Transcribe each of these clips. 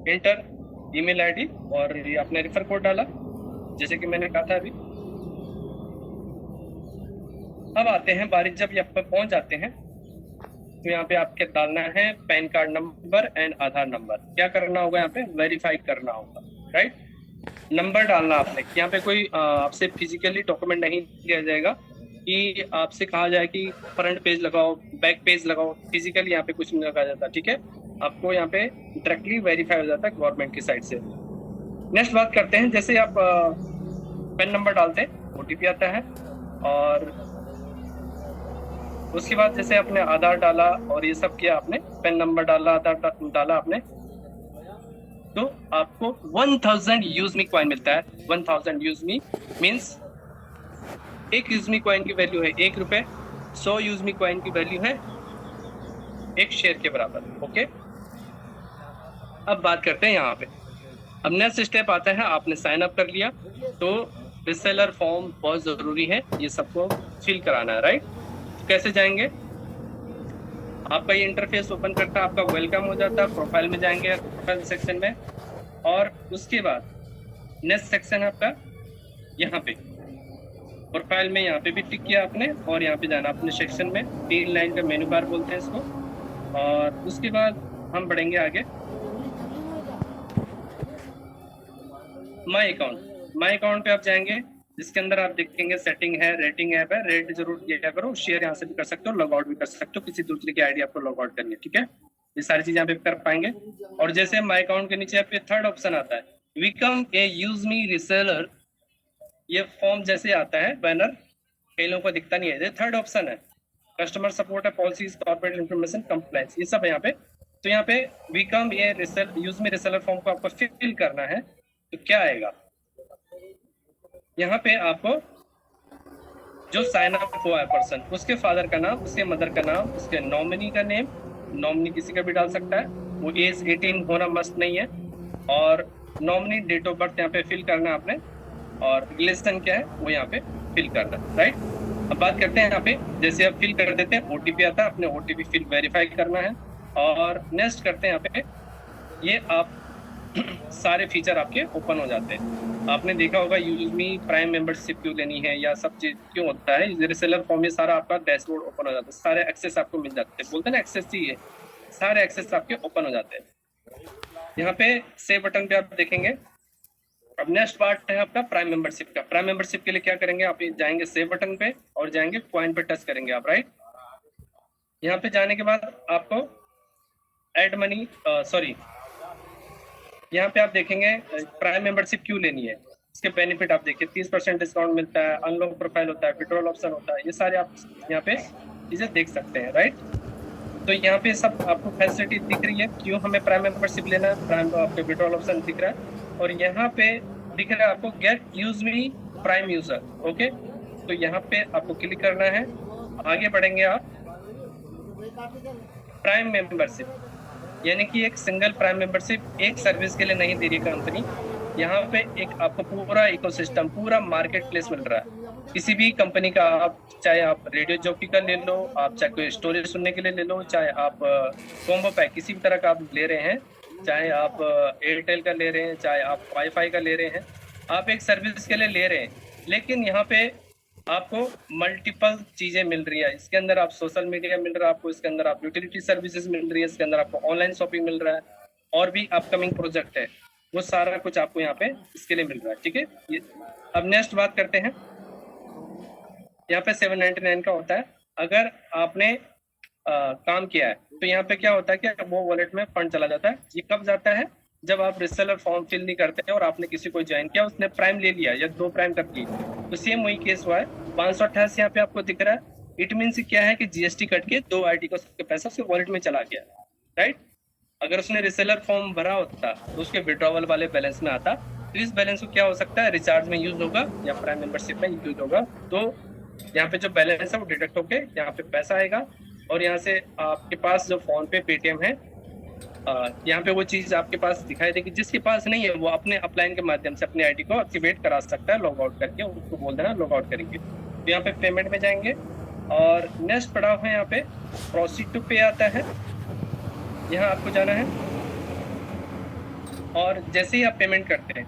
Enter email ID और ये आपने रेफर कोड डाला जैसे कि मैंने कहा था अभी। अब आते हैं बारी, जब यहाँ पर पहुंच जाते हैं तो यहाँ पे आपके डालना है pan card number and Aadhaar number. क्या करना होगा, यहाँ पे वेरीफाई करना होगा, राइट। नंबर डालना आपने, यहाँ पे कोई आपसे फिजिकली डॉक्यूमेंट नहीं दिया जाएगा कि आपसे कहा जाए कि फ्रंट पेज लगाओ बैक पेज लगाओ, फिजिकली यहाँ पे कुछ नहीं लगा जाता, ठीक है। आपको यहाँ पे डायरेक्टली वेरीफाई हो जाता है गवर्नमेंट की साइड से। नेक्स्ट बात करते हैं, जैसे आप पेन नंबर डालते हैं ओटीपी आता है, और उसके बाद जैसे आपने आधार डाला और ये सब किया, आपने पेन नंबर डाला, आधार डाला आपने, तो आपको 1000 यूजमी कॉइन मिलता है। 1000 यूजमी मीन्स एक यूजमी कॉइन की वैल्यू है 1 रुपए, 100 यूजमी कॉइन की वैल्यू है 1 शेयर के बराबर, ओके। अब बात करते हैं यहाँ पे, अब नेक्स्ट स्टेप आता है, आपने साइन अप कर लिया तो रीसेलर फॉर्म बहुत जरूरी है, ये सबको फिल कराना है, राइट। कैसे जाएंगे, आपका ये इंटरफेस ओपन करता है, आपका वेलकम हो जाता है, प्रोफाइल में जाएंगे, प्रोफाइल सेक्शन में, और उसके बाद नेक्स्ट सेक्शन आपका यहाँ पे प्रोफाइल में, यहाँ पे भी टिक किया आपने, और यहाँ पे जाना अपने सेक्शन में, 3 लाइन का मेनू बार बोलते हैं इसको। और उसके बाद हम बढ़ेंगे आगे, माई अकाउंट पे आप जाएंगे, जिसके अंदर आप देखेंगे सेटिंग है, रेटिंग ऐप है, रेट जरूर किया करो, शेयर यहाँ से भी कर सकते हो, लॉग आउट भी कर सकते हो, किसी दूसरे की आईडी आपको लॉग आउट करनी है, ठीक है। ये सारी चीजें यहाँ पे कर पाएंगे। और जैसे माई अकाउंट के नीचे पे थर्ड ऑप्शन आता है, become a use me reseller, ये फॉर्म जैसे आता है बैनर, कई लोगों को दिखता नहीं है, ये थर्ड ऑप्शन है। कस्टमर सपोर्ट है, पॉलिसीज, कॉर्पोरेट इन्फॉर्मेशन, कंप्लायंस, ये सब है यहाँ पे। तो यहाँ पे become a use me reseller form को आपको फिल करना है, तो क्या आएगा यहाँ पे, आपको जो साइन अप हुआ है पर्सन, उसके फादर का नाम, उसके मदर का नाम, उसके नॉमिनी का नेम, नॉमिनी किसी का भी डाल सकता है, वो एज 18 होना मस्ट नहीं है, और नॉमिनी डेट ऑफ बर्थ यहाँ पे फिल करना है आपने, और रिलेशन क्या है वो यहाँ पे फिल करना है, राइट। अब बात करते हैं यहाँ पे, जैसे आप फिल कर देते हैं ओटीपी आता है, अपने ओटीपी फिल वेरीफाई करना है, और नेक्स्ट करते हैं यहाँ पे, ये आप सारे फीचर आपके ओपन हो जाते हैं। आपने देखा होगा यूज मी प्राइम मेंबरशिप क्यों लेनी है, या सब चीज क्यों होता है, रिसेलर फॉर्म में सारा आपका डैशबोर्ड ओपन हो जाता है, सारे एक्सेस आपको मिल जाते हैं, बोलते हैं ना एक्सेस चाहिए, सारे एक्सेस आपके ओपन हो जाते हैं। यहाँ पे सेव बटन पे आप देखेंगे। अब नेक्स्ट पार्ट है आपका प्राइम मेंबरशिप का। प्राइम मेंबरशिप के लिए क्या करेंगे, आप जाएंगे सेव बटन पे और जाएंगे पॉइंट पे टच करेंगे आप, राइट। यहाँ पे जाने के बाद आपको एड मनी, सॉरी, यहाँ पे आप देखेंगे प्राइम मेंबरशिप क्यों लेनी है, इसके बेनिफिट आप देखिए, 30% डिस्काउंट मिलता है, अनलॉक प्रोफाइल होता है, विड्रॉल ऑप्शन होता है, ये सारे आप यहाँ पे चीजें देख सकते हैं, राइट। तो यहाँ पे सब आपको फैसिलिटी दिख रही है, क्यों हमें प्राइम मेंबरशिप लेना है, प्राइम आपके विड्रॉल ऑप्शन दिख रहा है, और यहाँ पे दिख रहा है आपको get use me prime user, okay. तो यहाँ पे आपको क्लिक करना है, आगे बढ़ेंगे आप, प्राइम मेंबरशिप यानी कि एक सिंगल प्राइम मेंबरशिप एक सर्विस के लिए नहीं दे रही कंपनी, यहाँ पे एक आपको पूरा इकोसिस्टम, पूरा मार्केट प्लेस मिल रहा है। किसी भी कंपनी का, आप चाहे आप रेडियो जॉकी का ले लो, आप चाहे कोई स्टोरेज सुनने के लिए ले लो, चाहे आप कॉम्बो पैक किसी भी तरह का आप ले रहे हैं, चाहे आप एयरटेल का ले रहे हैं, चाहे आप वाईफाई का ले रहे हैं, आप एक सर्विस के लिए ले रहे हैं, लेकिन यहाँ पे आपको मल्टीपल चीजें मिल रही है। इसके अंदर आप सोशल मीडिया मिल रहा है आपको, इसके अंदर आप यूटिलिटी सर्विसेज मिल रही है, इसके अंदर आपको ऑनलाइन शॉपिंग मिल रहा है, और भी अपकमिंग प्रोजेक्ट है, वो सारा कुछ आपको यहाँ पे इसके लिए मिल रहा है, ठीक है। ये अब नेक्स्ट बात करते हैं, यहाँ पे 799 का होता है। अगर आपने काम किया है तो यहाँ पे क्या होता है कि वो वॉलेट में फंड चला जाता है। ये कब जाता है, जब आप रिसेलर फॉर्म फिल नहीं करते और आपने किसी को ज्वाइन किया, उसने प्राइम ले लिया या 2 प्राइम तक की, तो सेम वही केस हुआ है। 528 यहाँ पे आपको दिख रहा है, इट मीन्स क्या है कि जीएसटी कट के 2 आईडी का पैसा उसके वॉलेट में चला गया, राइट। अगर उसने रिसेलर फॉर्म भरा होता तो उसके विड्रॉवल वाले बैलेंस में आता, तो इस बैलेंस को क्या हो सकता है, रिचार्ज में यूज होगा या प्राइम मेंबरशिप में यूज होगा, तो यहाँ पे जो बैलेंस है वो डिडक्ट होके यहाँ पे पैसा आएगा, और यहाँ से आपके पास जो फोन पे पेटीएम है, यहाँ पे वो चीज आपके पास दिखाई देगी। जिसके पास नहीं है वो अपने अपलाइन के माध्यम से अपनी आईडी को एक्टिवेट करा सकता है, लॉग आउट करके उसको बोल देना लॉग आउट करेंगे। तो यहाँ पे पेमेंट में जाएंगे, और नेक्स्ट पड़ा हुआ है यहाँ पे प्रोसीड टू पे आता है, यहाँ आपको जाना है। और जैसे ही आप पेमेंट करते हैं,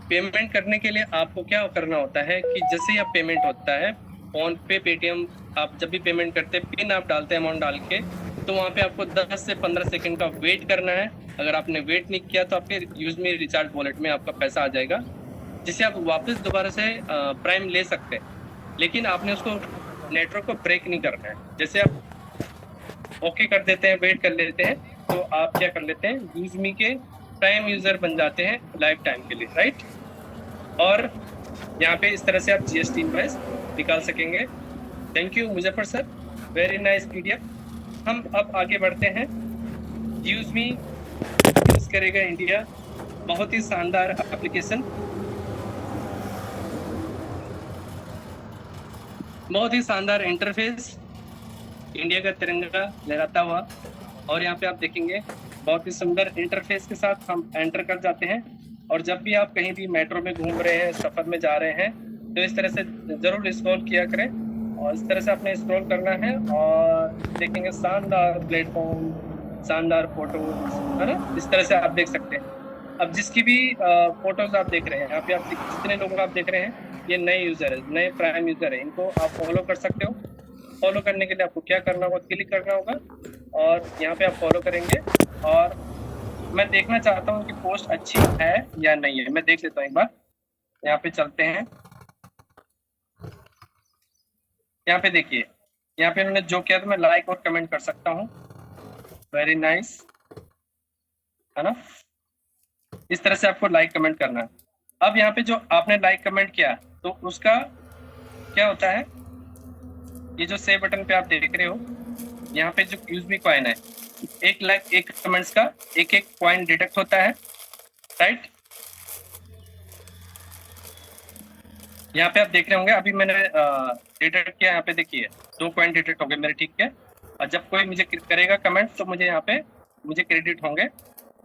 पेमेंट करने के लिए आपको क्या करना होता है कि जैसे ही आप पेमेंट होता है, फोन पे, पेटीएम, आप जब भी पेमेंट करते हैं, पिन आप डालते हैं अमाउंट डाल के, तो वहाँ पे आपको 10 से 15 सेकंड का वेट करना है। अगर आपने वेट नहीं किया तो आपके यूज में रिचार्ज वॉलेट में आपका पैसा आ जाएगा, जिसे आप वापस दोबारा से प्राइम ले सकते हैं। लेकिन आपने उसको नेटवर्क को ब्रेक नहीं करना है। जैसे आप ओके कर देते हैं, वेट कर लेते हैं, तो आप क्या कर लेते हैं, यूजमी के प्राइम यूजर बन जाते हैं लाइफ टाइम के लिए, राइट। और यहाँ पे इस तरह से आप जीएसटी इनवॉइस निकाल सकेंगे। Thank you Muzaffar sir, very nice PDF. हम अब आगे बढ़ते हैं। यूजमी यूज करेगा इंडिया, बहुत ही शानदार एप्लीकेशन, बहुत ही शानदार इंटरफेस, इंडिया का तिरंगा लहराता हुआ। और यहाँ पे आप देखेंगे बहुत ही सुंदर इंटरफेस के साथ हम एंटर कर जाते हैं। और जब भी आप कहीं भी मेट्रो में घूम रहे हैं, सफर में जा रहे हैं, तो इस तरह से जरूर स्क्रॉल किया करें। और इस तरह से आपने स्क्रॉल करना है और देखेंगे शानदार प्लेटफॉर्म, शानदार फोटो, है ना। इस तरह से आप देख सकते हैं। अब जिसकी भी फोटोज आप देख रहे हैं, यहाँ पे आप जितने लोग आप देख रहे हैं, ये नए यूजर है, नए प्राइम यूजर है, इनको आप फॉलो कर सकते हो। फॉलो करने के लिए आपको क्या करना होगा, क्लिक करना होगा और यहाँ पे आप फॉलो करेंगे। और मैं देखना चाहता हूँ कि पोस्ट अच्छी है या नहीं है, मैं देख लेता हूँ एक बार। यहाँ पे चलते हैं, यहाँ पे देखिए, यहाँ पे इन्होंने जो किया तो मैं लाइक और कमेंट कर सकता हूँ। वेरी नाइस, है ना। इस तरह से आपको लाइक कमेंट करना है। अब यहाँ पे जो आपने लाइक कमेंट किया, तो उसका क्या होता है, ये जो सेव बटन पे आप देख रहे हो, यहाँ पे जो यूजमी कॉइन है, 1 लाख 1 कमेंट्स का 1 कॉइन डिडक्ट होता है, राइट। यहाँ पे आप देख रहे होंगे, अभी मैंने डिडक्ट किया, यहाँ पे देखिए 2 कॉइन डिडक्ट हो गए मेरे, ठीक है। और जब कोई मुझे करेगा कमेंट तो मुझे यहाँ पे मुझे क्रेडिट होंगे।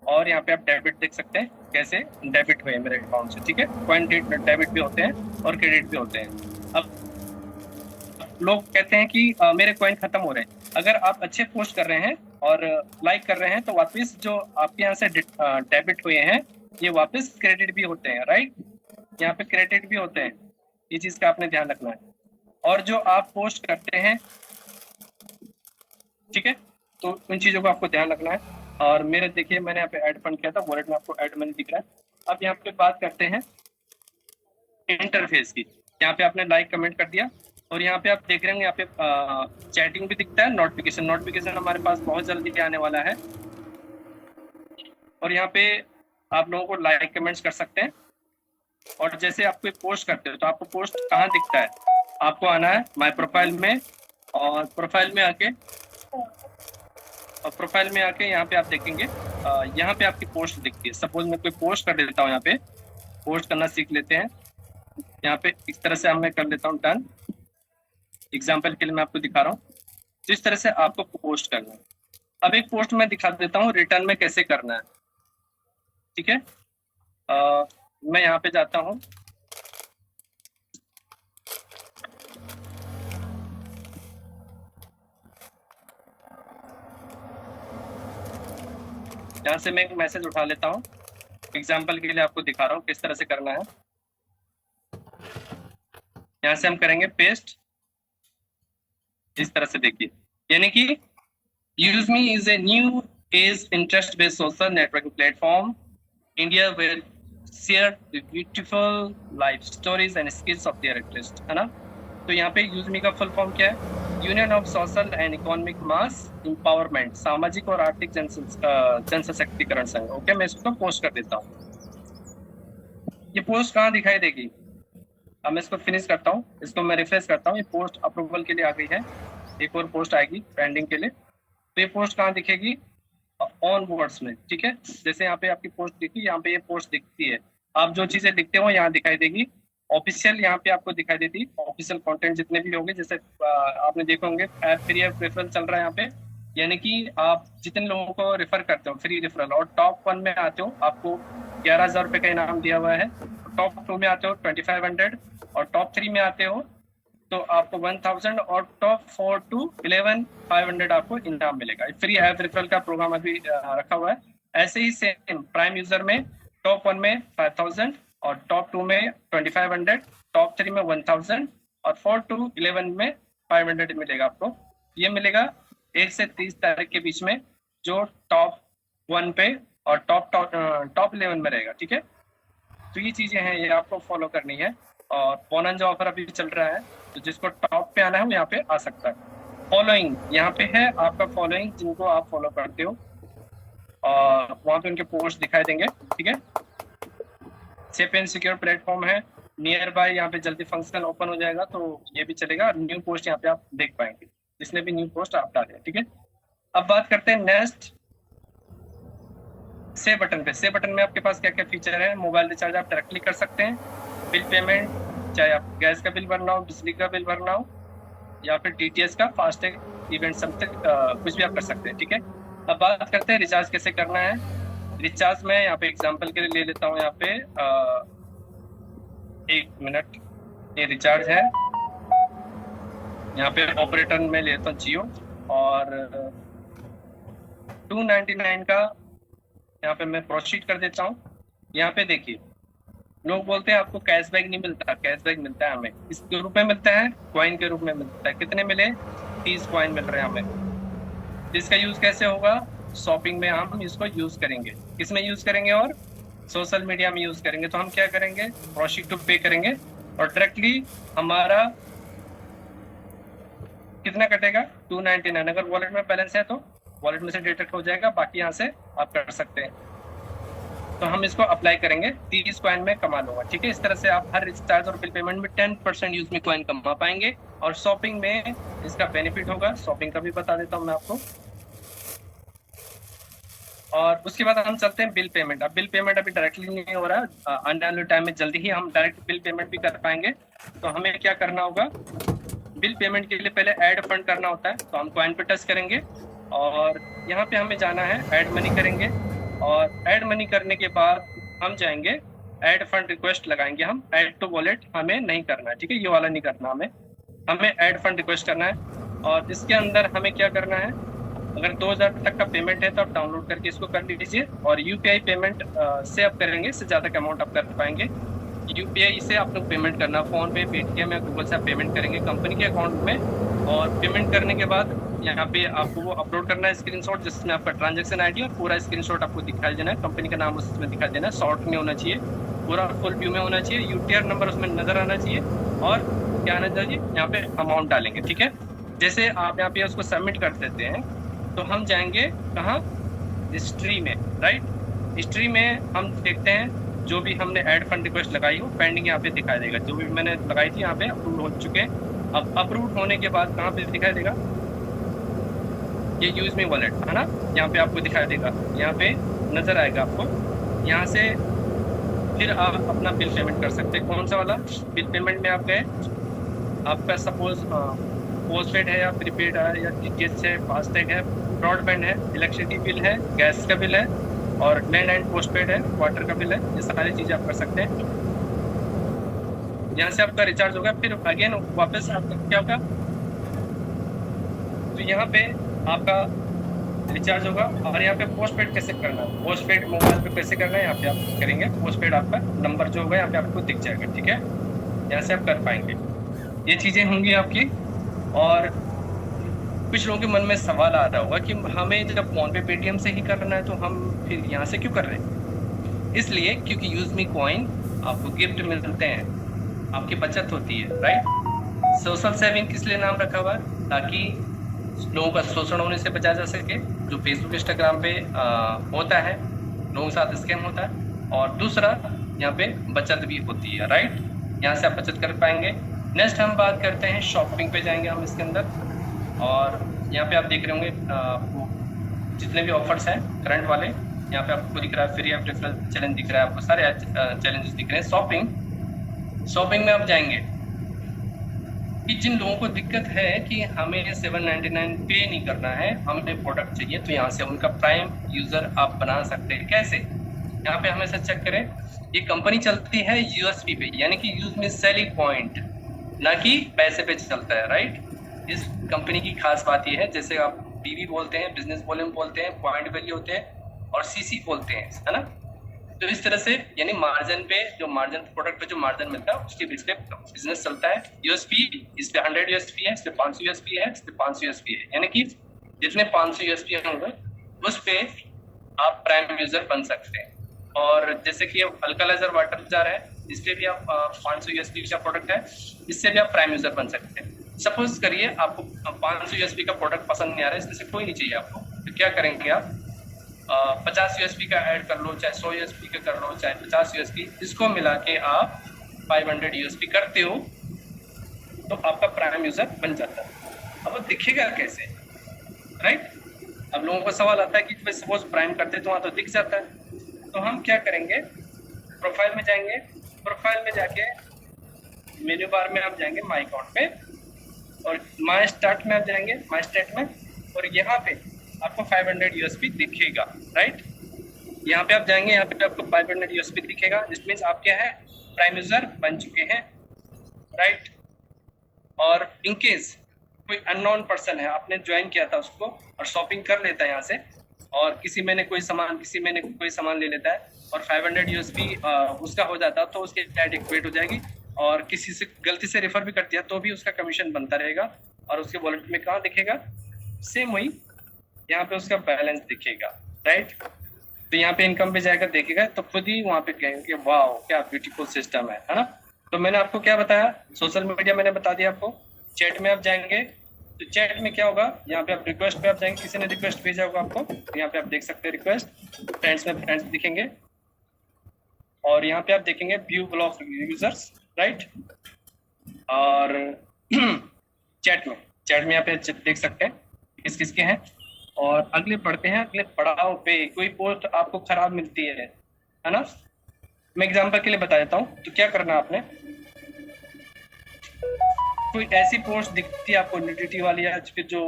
और यहाँ पे आप डेबिट देख सकते हैं कैसे डेबिट हुए मेरे अकाउंट से, ठीक है। कॉइन डेबिट भी होते हैं और क्रेडिट भी होते हैं। अब लोग कहते हैं कि मेरे कॉइन खत्म हो रहे हैं। अगर आप अच्छे पोस्ट कर रहे हैं और लाइक कर रहे हैं, तो वापस जो आपके यहाँ से डेबिट हुए हैं, ये वापस क्रेडिट भी होते हैं, राइट। यहाँ पे क्रेडिट भी होते हैं, ये चीज का आपने ध्यान रखना है। और जो आप पोस्ट करते हैं, ठीक है, तो उन चीजों को आपको ध्यान रखना है। और मेरे देखिए, मैंने यहाँ पे ऐड फंड किया था, वॉलेट में आपको ऐड मनी दिख रहा है। अब यहाँ पे बात करते हैं इंटरफेस की। यहाँ पे आपने लाइक कमेंट कर दिया और यहाँ पे आप देख रहे हैं, यहाँ पे चैटिंग भी दिखता है, नोटिफिकेशन हमारे पास बहुत जल्दी आने वाला है। और यहाँ पे आप लोगों को लाइक कमेंट्स कर सकते हैं। और जैसे आप कोई पोस्ट करते हो, तो आपको पोस्ट कहाँ दिखता है, आपको आना है माय प्रोफाइल में, और प्रोफाइल में आके यहाँ पे आप देखेंगे, यहाँ पे आपकी पोस्ट दिखती है। सपोज मैं कोई पोस्ट कर देता हूँ, यहाँ पे पोस्ट करना सीख लेते हैं। यहाँ पे इस तरह से मैं कर लेता हूँ डन। एग्जाम्पल के लिए मैं आपको दिखा रहा हूँ, तो इस तरह से आपको पोस्ट करना है। अब एक पोस्ट मैं दिखा देता हूँ रिटर्न में कैसे करना है, ठीक है। मैं यहाँ पे जाता हूँ, यहाँ से मैं एक मैसेज उठा लेता हूँ। एग्जाम्पल के लिए आपको दिखा रहा हूँ किस तरह से करना है। यहाँ से हम करेंगे पेस्ट, इस तरह से देखिए, यानी कि Yuzmi is a new age interest based social networking platform India where share beautiful life stories and skills of their interest, है ना। तो यहाँ पे यूजमी का फुल फॉर्म क्या है, union of social and economic mass empowerment, सामाजिक और आर्थिक जन सशक्तिकरण संघ। ओके, मैं इसको पोस्ट कर देता हूँ। ये पोस्ट कहाँ दिखाई देगी, अब मैं इसको फिनिश करता हूँ, इसको मैं रिफ्रेश करता हूँ। ये पोस्ट अप्रूवल के लिए आ गई है, एक और पोस्ट आएगी पेंडिंग के लिए। तो ये पोस्ट कहाँ दिखेगी, ऑन बोर्ड्स में, ठीक है। जैसे यहाँ पे आपकी पोस्ट दिखी, यहाँ पे ये पोस्ट दिखती है। आप जो चीजें लिखते हो यहाँ दिखाई देगी। ऑफिशियल यहाँ पे आपको दिखाई देती, ऑफिशियल कंटेंट जितने भी होंगे, जैसे आपने देखे होंगे ऐप फ्री ऐप रेफरल चल रहा है यहाँ पे, यानी कि आप जितने लोगों को रेफर करते हो फ्री रेफरल, और टॉप 1 में आते हो आपको 11,000 रुपए का इनाम दिया हुआ है। टॉप 2 में आते हो 2500, और टॉप 3 में आते हो तो आपको 1000, और टॉप 4 to 11,500 आपको इनाम मिलेगा। फ्री ऐप रेफरल का प्रोग्राम अभी रखा हुआ है, ऐसे ही सेम प्राइम यूजर में टॉप 1 में 5000 और टॉप 2 में 2500, टॉप 3 में 1000 और 4 to 11 में 500 मिलेगा आपको। ये मिलेगा 1 से 30 तारीख के बीच में, जो टॉप 1 पे और टॉप 11 में रहेगा। ठीक है, तो ये चीजें हैं, ये आपको फॉलो करनी है। और बोनस ऑफर अभी चल रहा है, तो जिसको टॉप पे आना है वो यहाँ पे आ सकता है। फॉलोइंग यहाँ पे है आपका, फॉलोइंग जिनको आप फॉलो करते हो और वहाँ पे उनके पोस्ट दिखाई देंगे। ठीक है, सेफ एंड सिक्योर प्लेटफॉर्म है। नियर बाय यहाँ पे जल्दी फंक्शन ओपन हो जाएगा, तो ये भी चलेगा। न्यू पोस्ट यहाँ पे आप देख पाएंगे, जिसने भी न्यू पोस्ट आप डाले। ठीक है, अब बात करते हैं नेक्स्ट सेव बटन पे। सेव बटन में आपके पास क्या क्या फीचर है? मोबाइल रिचार्ज आप डायरेक्टली कर सकते हैं, बिल पेमेंट, चाहे आप गैस का बिल भरना हो, बिजली का बिल भरना हो, या फिर DTH का, फास्टैग, इवेंट समथिंग, कुछ भी आप कर सकते हैं। ठीक है, अब बात करते हैं रिचार्ज कैसे करना है। रिचार्ज में यहाँ पे एग्जांपल के लिए ले लेता हूँ। यहाँ पे 1 मिनट, ये रिचार्ज है। यहाँ पे ऑपरेटर में लेता हूँ जियो, और 299 का यहाँ पे मैं प्रोसीड कर देता हूँ। यहाँ पे देखिए, लोग बोलते हैं आपको कैशबैक नहीं मिलता। कैशबैक मिलता है हमें, इस रूप में मिलता है, कॉइन के रूप में मिलता है। कितने मिले? 30 कॉइन मिल रहे हैं हमें। इसका यूज कैसे होगा? शॉपिंग में हम इसको यूज करेंगे। किसमें यूज करेंगे? और सोशल मीडिया में यूज करेंगे। तो हम क्या करेंगे? प्रोसीड टू पे करेंगे और डायरेक्टली हमारा कितना कटेगा? 299। अगर वॉलेट में बैलेंस है तो वॉलेट में से डिडक्ट हो जाएगा, बाकी यहाँ से आप कर सकते हैं। तो हम इसको अप्लाई करेंगे, 30 कॉइन में कमा लूंगा। ठीक है, इस तरह से आप हर रिचार्ज और बिल पेमेंट में 10% यूज में कॉइन कमा पाएंगे। और शॉपिंग में इसका बेनिफिट होगा, शॉपिंग का भी बता देता हूँ मैं आपको। और उसके बाद हम चलते हैं बिल पेमेंट। अब बिल पेमेंट अभी डायरेक्टली नहीं हो रहा, आने वाले टाइम में जल्दी ही हम डायरेक्ट बिल पेमेंट भी कर पाएंगे। तो हमें क्या करना होगा? बिल पेमेंट के लिए पहले ऐड फंड करना होता है, तो हम कॉइन पे टच करेंगे और यहाँ पे हमें जाना है, ऐड मनी करेंगे। और ऐड मनी करने के बाद हम जाएंगे, ऐड फंड रिक्वेस्ट लगाएंगे। हम ऐड टू वॉलेट हमें नहीं करना है। ठीक है, ये वाला नहीं करना हमें ऐड फंड रिक्वेस्ट करना है। और इसके अंदर हमें क्या करना है? अगर 2000 तक का पेमेंट है तो आप डाउनलोड करके इसको कर लीजिए। और UPI पेमेंट से आप करेंगे, इससे ज़्यादा का अमाउंट आप कर पाएंगे। UPI से आप लोग पेमेंट करना, फोन पे, पेटीएम या गूगल से आप पेमेंट करेंगे कंपनी के अकाउंट में। और पेमेंट करने के बाद यहाँ पे आपको वो अपलोड करना है स्क्रीनशॉट, जिसमें आपका ट्रांजैक्शन ID और पूरा स्क्रीनशॉट आपको दिखाई देना है। कंपनी का नाम उसमें दिखाई देना है, शॉर्ट में होना चाहिए, पूरा फुल व्यू में होना चाहिए। UTR नंबर उसमें नजर आना चाहिए और क्या आना चाहिए? यहाँ पे अमाउंट डालेंगे। ठीक है, जैसे आप यहाँ पे उसको सबमिट कर देते हैं तो हम जाएंगे कहाँ? हिस्ट्री में, राइट। हिस्ट्री में हम देखते हैं जो भी हमने ऐड फंड रिक्वेस्ट लगाई हो, पेंडिंग यहाँ पे दिखाई देगा। जो भी मैंने लगाई थी यहाँ पे अप्रूव हो चुके हैं। अब अप्रूव होने के बाद कहाँ पे दिखाई देगा? ये यूज मी वॉलेट है ना, यहाँ पे आपको दिखाई देगा, यहाँ पे नजर आएगा आपको। यहाँ से फिर आप अपना बिल पेमेंट कर सकते हैं। कौन सा वाला बिल पेमेंट में आप गए? आपका सपोज पोस्टपेड है या प्रीपेड है या DTH है, फास्टैग है, ब्रॉडबैंड है, इलेक्ट्रिसिटी बिल है, गैस का बिल है और लैंडलाइन पोस्टपेड है, वाटर का बिल है। ये सारी चीजें आप कर सकते हैं। यहाँ से आपका रिचार्ज होगा, फिर अगेन वापस आपका क्या होगा? तो यहाँ पे आपका रिचार्ज होगा। और यहाँ पे पोस्टपेड कैसे करना है? पोस्टपेड मोबाइल पे कैसे करना है? यहाँ पे आप करेंगे, पोस्टपेड आपका नंबर जो होगा यहाँ पे आपको दिख जाएगा। ठीक है, यहाँ से आप कर पाएंगे। ये चीजें होंगी आपकी। और कुछ लोगों के मन में सवाल आ रहा होगा कि हमें जब फोन पे, पेटीएम से ही करना है तो हम फिर यहाँ से क्यों कर रहे हैं? इसलिए क्योंकि यूज मी कॉइन आपको गिफ्ट मिलते हैं, आपकी बचत होती है, राइट। सोशल सेविंग किस लिए नाम रखा हुआ है? ताकि लोगों का शोषण होने से बचा जा सके, जो फेसबुक, इंस्टाग्राम पे होता है, लोगों के साथ स्कैम होता है। और दूसरा यहाँ पे बचत भी होती है, राइट। यहाँ से आप बचत कर पाएंगे। नेक्स्ट हम बात करते हैं शॉपिंग पे जाएंगे हम इसके अंदर। और यहाँ पे आप देख रहे होंगे आपको जितने भी ऑफर्स हैं करंट वाले, यहाँ पे आपको दिख रहा है। फ्री ऑफ रेफरल चैलेंज दिख रहा है आपको, सारे चैलेंजेस दिख रहे हैं। शॉपिंग में आप जाएंगे कि जिन लोगों को दिक्कत है कि हमें 799 पे नहीं करना है, हमें प्रोडक्ट चाहिए, तो यहाँ से उनका प्राइम यूजर आप बना सकते हैं। कैसे? यहाँ पे हमेशा चेक करें, ये कंपनी चलती है USP पे, यानी कि यूज में सेलिंग पॉइंट, ना कि पैसे पे चलता है, राइट। इस कंपनी की खास बात ये है, जैसे आप BV बोलते हैं, बिजनेस वॉल्यूम बोलते हैं, पॉइंट वैल्यू होते हैं, और सीसी बोलते हैं, है ना। तो इस तरह से यानी मार्जिन पे जो मार्जिन प्रोडक्ट पे जो मार्जिन मिलता है उसके बेस पे बिजनेस चलता है। यूएसपी इस पे 100 यूएसपी है, इस पे 500 यूएसपी है, इस पे 500 यूएसपी है, यानी कि जितने 500 यूएसपी होंगे उस पे आप प्राइम यूजर बन सकते हैं। और जैसे कि अल्कलाइजर वाटर जार है, इस पे भी आप 500 यूएसपी का प्रोडक्ट है, इससे भी आप प्राइम यूजर बन सकते हैं। सपोज करिए आपको 500 यूएसपी का प्रोडक्ट पसंद नहीं आ रहा है, इसमें से कोई नहीं चाहिए आपको, तो क्या करेंगे आप 50 यूएसपी का ऐड कर लो, चाहे 100 यूएसपी का कर लो, चाहे 50 यूएसपी, इसको मिला के आप 500 यूएसपी करते हो तो आपका प्राइम यूजर बन जाता है। अब वो दिखेगा कैसे, राइट। अब लोगों को सवाल आता है कि सपोज प्राइम करते तो वहां तो दिख जाता है। तो हम क्या करेंगे, प्रोफाइल में जाएंगे, प्रोफाइल में जाके मेन्यू बार में आप जाएंगे माई अकाउंट पे, और माई स्टार्ट में आप जाएंगे, माई स्टार्ट में, और यहाँ पे आपको 500 यूएसपी दिखेगा, राइट। यहाँ पे आप जाएंगे, यहाँ पे आपको 500 यूएसपी दिखेगा, जिस मीन्स आप क्या है, प्राइम यूजर बन चुके हैं, राइट। और इनकेस कोई अननोन पर्सन है, आपने ज्वाइन किया था उसको और शॉपिंग कर लेता है यहाँ से, और किसी महीने कोई सामान ले लेता है और 500 यूएसपी उसका हो जाता है, तो उसकी एड एक्टिवेट हो जाएगी। और किसी से गलती से रेफर भी कर दिया तो भी उसका कमीशन बनता रहेगा, और उसके वॉलेट में कहाँ दिखेगा, सेम वही यहाँ पे उसका बैलेंस दिखेगा, राइट। तो यहाँ पे इनकम पे जाएगा, देखेगा तो खुद ही वहाँ पे कहेंगे वाह क्या ब्यूटीफुल सिस्टम है ना। तो मैंने आपको क्या बताया, सोशल मीडिया मैंने बता दिया आपको। चैट में आप जाएंगे तो चैट में क्या होगा, यहाँ पे आप रिक्वेस्ट पे आप जाएंगे, किसी ने रिक्वेस्ट भेजा होगा आपको, तो यहाँ पे आप देख सकते हैं रिक्वेस्ट, फ्रेंड्स में फ्रेंड्स दिखेंगे, और यहाँ पे आप देखेंगे व्यू ब्लॉक यूजर्स, राइट। और चैट में यहाँ पे देख सकते हैं किस किसके हैं। और अगले पढ़ते हैं, अगले पड़ाव पे कोई पोस्ट आपको खराब मिलती है ना। मैं एग्जांपल के लिए बता देता हूँ, तो क्या करना आपने, कोई ऐसी पोस्ट दिखती है आपको न्यूडिटी वाली, या फिर जो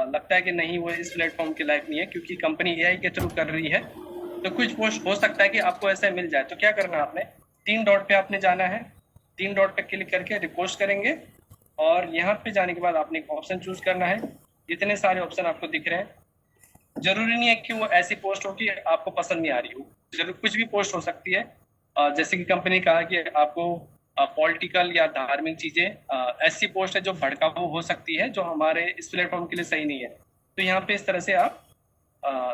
लगता है कि नहीं वो इस प्लेटफॉर्म के लायक नहीं है क्योंकि कंपनी एआई के थ्रू कर रही है, तो कुछ पोस्ट हो सकता है कि आपको ऐसा मिल जाए। तो क्या करना है आपने, 3 डॉट पे आपने जाना है, 3 डॉट पे क्लिक करके रिपोस्ट करेंगे, और यहाँ पे जाने के बाद आपने एक ऑप्शन चूज करना है। इतने सारे ऑप्शन आपको दिख रहे हैं, जरूरी नहीं है कि वो ऐसी पोस्ट हो कि आपको पसंद नहीं आ रही हो, जरूर कुछ भी पोस्ट हो सकती है। जैसे कि कंपनी कहा कि आपको पॉलिटिकल या धार्मिक चीजें ऐसी पोस्ट है जो भड़काऊ हो सकती है, जो हमारे इस प्लेटफॉर्म के लिए सही नहीं है, तो यहाँ पे इस तरह से आप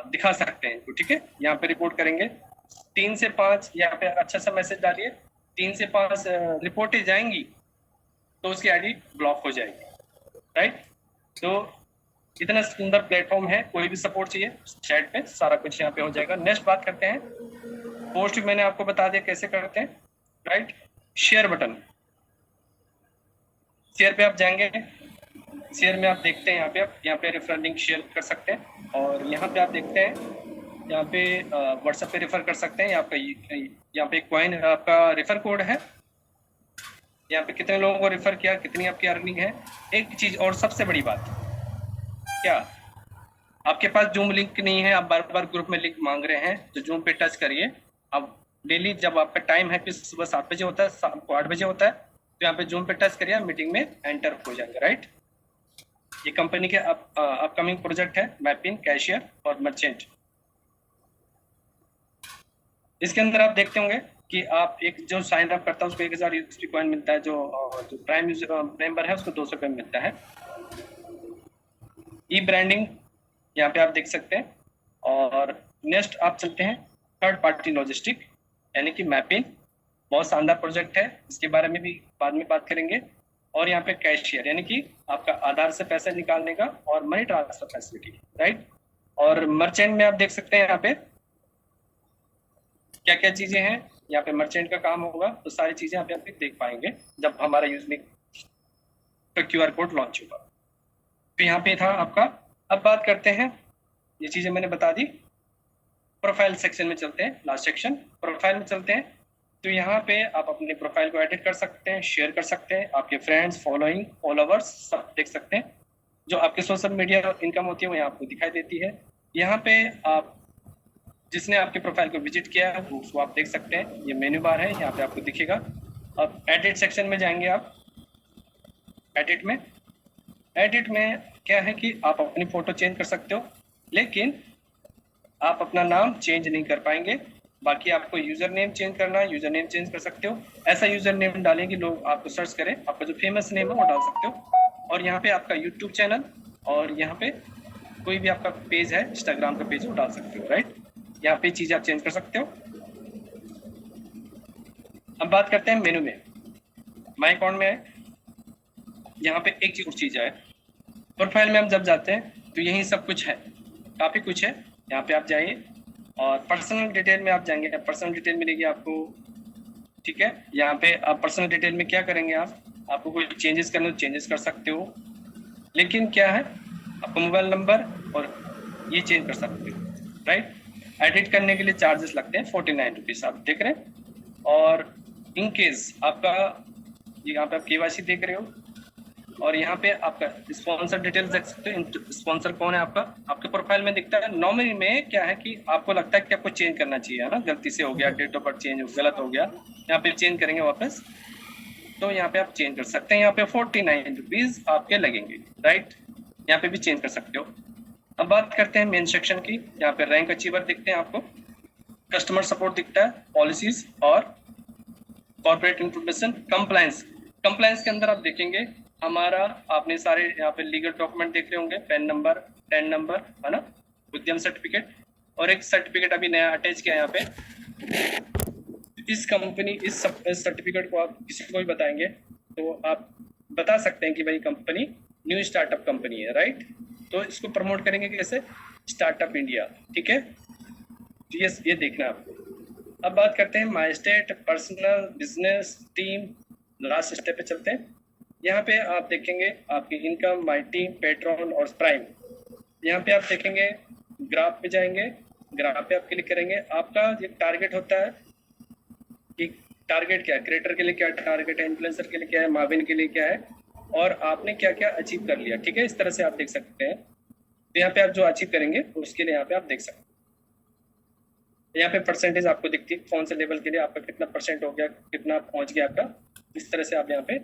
दिखा सकते हैं, तो ठीक है। यहाँ पे रिपोर्ट करेंगे 3 से 5, यहाँ पे अच्छा सा मैसेज डालिए, 3 से 5 रिपोर्टें जाएंगी तो उसकी आईडी ब्लॉक हो जाएगी, राइट। तो इतना सुंदर प्लेटफॉर्म है, कोई भी सपोर्ट चाहिए चैट पे सारा कुछ यहाँ पे हो जाएगा। नेक्स्ट बात करते हैं, पोस्ट मैंने आपको बता दिया कैसे करते हैं, राइट। शेयर बटन, शेयर पे आप जाएंगे, शेयर में आप देखते हैं यहाँ पे रेफरल लिंक शेयर कर सकते हैं, और यहाँ पे आप देखते हैं यहाँ पे व्हाट्सएप पे रेफर कर सकते हैं। यहाँ पे कॉइन आपका रेफर कोड है, यहाँ पे कितने लोगों को रेफर किया, कितनी आपकी अर्निंग है। एक चीज और सबसे बड़ी बात, क्या आपके पास जूम लिंक नहीं है, आप बार बार ग्रुप में लिंक मांग रहे हैं, तो जूम पे टच करिए। अब डेली जब आपका टाइम है कि सुबह 7 बजे होता है, शाम को 8 बजे होता है, तो यहाँ पे जूम पे टच करिए, मीटिंग में एंटर हो जाएंगे, राइट। ये कंपनी के अपकमिंग प्रोजेक्ट है, मैपिंग, कैशियर और मर्चेंट। इसके अंदर आप देखते होंगे कि आप एक जो साइन अप करता है उसको 1000 यूएसडी कॉइन मिलता है, जो प्राइम मेंबर है उसको 200 रुपये मिलता है। ई ब्रांडिंग यहाँ पे आप देख सकते हैं। और नेक्स्ट आप चलते हैं थर्ड पार्टी लॉजिस्टिक, यानी कि मैपिंग, बहुत शानदार प्रोजेक्ट है, इसके बारे में भी बाद में बात करेंगे। और यहाँ पे कैशियर, यानी कि आपका आधार से पैसे निकालने का और मनी ट्रांसफर फैसिलिटी, राइट। और मर्चेंट में आप देख सकते हैं यहाँ पे क्या क्या चीजें हैं, यहाँ पे मर्चेंट का काम होगा, तो सारी चीजें यहाँ पे आप देख पाएंगे जब हमारा यूजनिक का QR कोड लॉन्च होगा। तो यहाँ पे था आपका। अब बात करते हैं, ये चीजें मैंने बता दी। प्रोफाइल सेक्शन में चलते हैं, लास्ट सेक्शन प्रोफाइल में चलते हैं। तो यहाँ पे आप अपने प्रोफाइल को एडिट कर सकते हैं, शेयर कर सकते हैं, आपके फ्रेंड्स, फॉलोइंग, फॉलोवर्स सब देख सकते हैं। जो आपके सोशल मीडिया इनकम होती है वो यहाँ आपको दिखाई देती है। यहाँ पे आप जिसने आपके प्रोफाइल को विजिट किया है उसको आप देख सकते हैं, ये मेन्यू बार है, यहाँ पे आपको दिखेगा। अब एडिट सेक्शन में जाएंगे आप। एडिट में क्या है कि आप अपनी फोटो चेंज कर सकते हो, लेकिन आप अपना नाम चेंज नहीं कर पाएंगे। बाकी आपको यूजर नेम चेंज करना है, यूजर नेम चेंज कर सकते हो। ऐसा यूजर नेम डालें कि लोग आपको सर्च करें, आपका जो फेमस नेम है वो डाल सकते हो। और यहाँ पे आपका यूट्यूब चैनल और यहाँ पे कोई भी आपका पेज है, इंस्टाग्राम का पेज, वो डाल सकते हो, राइट। यहाँ पे चीजें आप चेंज कर सकते हो। अब बात करते हैं मेनू में। माय अकाउंट में है, यहाँ पे एक और चीज है, प्रोफाइल में हम जब जाते हैं तो यही सब कुछ है, काफी कुछ है। यहाँ पे आप जाइए और पर्सनल डिटेल में आप जाएंगे, पर्सनल डिटेल मिलेगी आपको, ठीक है। यहाँ पे आप पर्सनल डिटेल में क्या करेंगे, आपको कोई चेंजेस करना तो चेंजेस कर सकते हो, लेकिन क्या है, आपका मोबाइल नंबर और ये चेंज कर सकते हो, राइट। एडिट करने के लिए चार्जेस लगते हैं 49 रुपीज, आप देख रहे हैं। और इन केस आपका यहाँ पे आप केवाईसी देख रहे हो, और यहाँ पे आपका स्पॉन्सर डिटेल्स देख सकते हो। स्पॉन्सर कौन है आपका, आपके प्रोफाइल में दिखता है। नॉर्मली में क्या है कि आपको लगता है कि आपको चेंज करना चाहिए, है ना, गलती से हो गया, डेट ऑफ बर्थ चेंज गलत हो गया, यहाँ पे चेंज करेंगे वापस, तो यहाँ पे आप चेंज कर सकते हैं। यहाँ पे 49 रुपीज आपके लगेंगे, राइट। यहाँ पे भी चेंज कर सकते हो। अब बात करते हैं मेन सेक्शन की। यहाँ पे रैंक अचीवर दिखते हैं आपको, कस्टमर सपोर्ट दिखता है, पॉलिसीज और कॉर्पोरेट इंफॉर्मेशन, कंप्लायंस। कंप्लायंस के अंदर आप देखेंगे हमारा, आपने सारे यहाँ पे लीगल डॉक्यूमेंट देख रहे होंगे, पैन नंबर, टेन नंबर, है ना, उद्यम सर्टिफिकेट, और एक सर्टिफिकेट अभी नया अटैच किया है यहाँ पे। इस कंपनी, इस सर्टिफिकेट को आप किसी को भी बताएंगे तो आप बता सकते हैं कि भाई कंपनी न्यू स्टार्टअप कंपनी है, राइट। तो इसको प्रमोट करेंगे कैसे, स्टार्टअप इंडिया, ठीक है। ये देखना आपको। अब बात करते हैं my state, personal, business, team, last step पे चलते हैं। यहाँ पे आप देखेंगे आपकी इनकम, माई टीम, पेट्रॉन और प्राइम। यहाँ पे आप देखेंगे, ग्राफ पे जाएंगे, ग्राफ पे आप क्लिक करेंगे। आपका ये टारगेट होता है कि टारगेट क्या है, क्रिएटर के लिए क्या टारगेट है, इन्फ्लुएंसर के लिए क्या है, माविन के लिए क्या है, और आपने क्या क्या अचीव कर लिया, ठीक है। इस तरह से आप देख सकते हैं। तो यहाँ पे आप जो अचीव करेंगे उसके लिए यहाँ पे आप देख सकते हैं। यहाँ पे परसेंटेज आपको दिखती है, कौन से लेवल के लिए आपका कितना परसेंट हो गया, कितना पहुंच गया आपका, इस तरह से आप यहाँ पे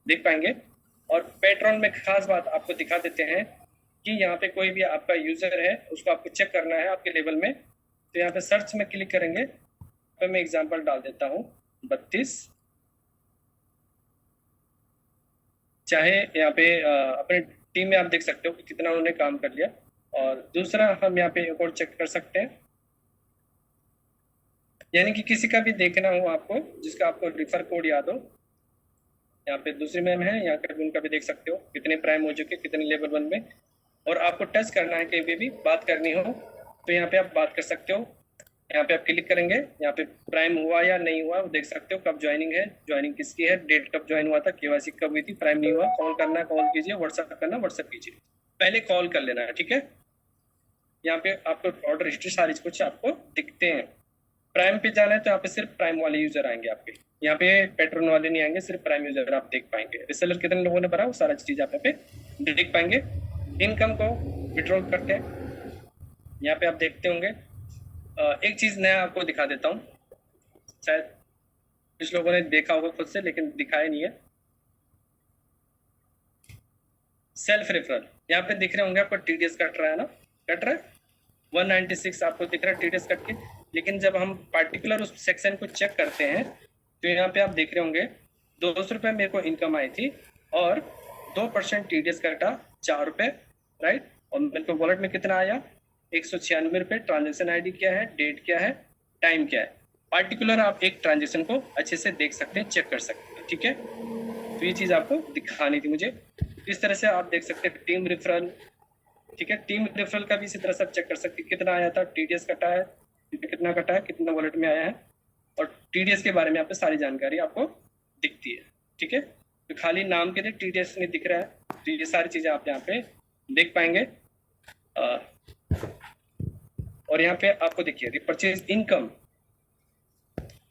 देख पाएंगे। और पेट्रॉन में खास बात आपको दिखा देते हैं कि यहाँ पे कोई भी आपका यूजर है, उसको आपको चेक करना है आपके लेवल में। तो यहाँ पे सर्च में क्लिक करेंगे, तो मैं एग्जांपल डाल देता हूँ 32। चाहे यहाँ पे अपने टीम में आप देख सकते हो कि कितना उन्होंने काम कर लिया। और दूसरा हम यहाँ पे एक और चेक कर सकते हैं, यानी कि किसी का भी देखना हो आपको, जिसका आपको रिफर कोड याद हो। यहाँ पे दूसरी मैम है, यहाँ पे उनका भी देख सकते हो कितने प्राइम हो चुके, कितने लेवल 1 में। और आपको टच करना है, कहीं भी बात करनी हो तो यहाँ पे आप बात कर सकते हो। यहाँ पे आप क्लिक करेंगे, यहाँ पे प्राइम हुआ या नहीं हुआ वो देख सकते हो, कब ज्वाइनिंग है, ज्वाइनिंग किसकी है, डेट कब ज्वाइन हुआ था, केवाईसी कब हुई थी, प्राइम नहीं हुआ, कॉल करना है कॉल कीजिए, व्हाट्सएप करना व्हाट्सएप कीजिए, पहले कॉल कर लेना है, ठीक है। यहाँ पे आपको ऑर्डर हिस्ट्री सारी कुछ आपको दिखते हैं। प्राइम पे जाना है तो यहाँ पे सिर्फ प्राइम वाले यूजर आएंगे आपके, यहाँ पे पेट्रोन वाले नहीं आएंगे, सिर्फ प्राइम यूजर आप देख पाएंगे। रिसेलर कितने लोगों ने भरा वो सारा चीज आप यहाँ पे देख पाएंगे। इनकम को विड्रॉल करते हैं, यहाँ पे आप देखते होंगे। एक चीज नया आपको दिखा देता हूँ, शायद कुछ लोगों ने देखा होगा खुद से लेकिन दिखाया नहीं है। सेल्फ रेफरल, यहाँ पे दिख रहे होंगे आपको, टीडीएस कट रहा है ना, कट रहा है 196 आपको दिख रहा है टीडीएस कट के। लेकिन जब हम पार्टिकुलर उस सेक्शन को चेक करते हैं तो यहाँ पे आप देख रहे होंगे 200 रुपये मेरे को इनकम आई थी और 2% टीडीएस कटा 4 रुपये, राइट। और मेरे को वॉलेट में कितना आया 196 रुपये। ट्रांजेक्शन आईडी क्या है, डेट क्या है, टाइम क्या है, पार्टिकुलर आप एक ट्रांजेक्शन को अच्छे से देख सकते हैं, चेक कर सकते हैं, ठीक है। तो ये चीज़ आपको दिखानी थी मुझे। इस तरह से आप देख सकते हैं टीम रेफरल, ठीक है। टीम रेफरल का भी इसी तरह से आप चेक कर सकते हैं, कितना आया था, टीडीएस कटा है, कितना कटा है, कितना वॉलेट में आया है, और टीडीएस के बारे में आपको सारी जानकारी आपको दिखती है, ठीक है। तो खाली नाम के लिए टीडीएस नहीं दिख रहा है, तो ये सारी चीजें आप यहाँ पे देख पाएंगे। और यहाँ पे आपको देखिए रिपर्चेज इनकम,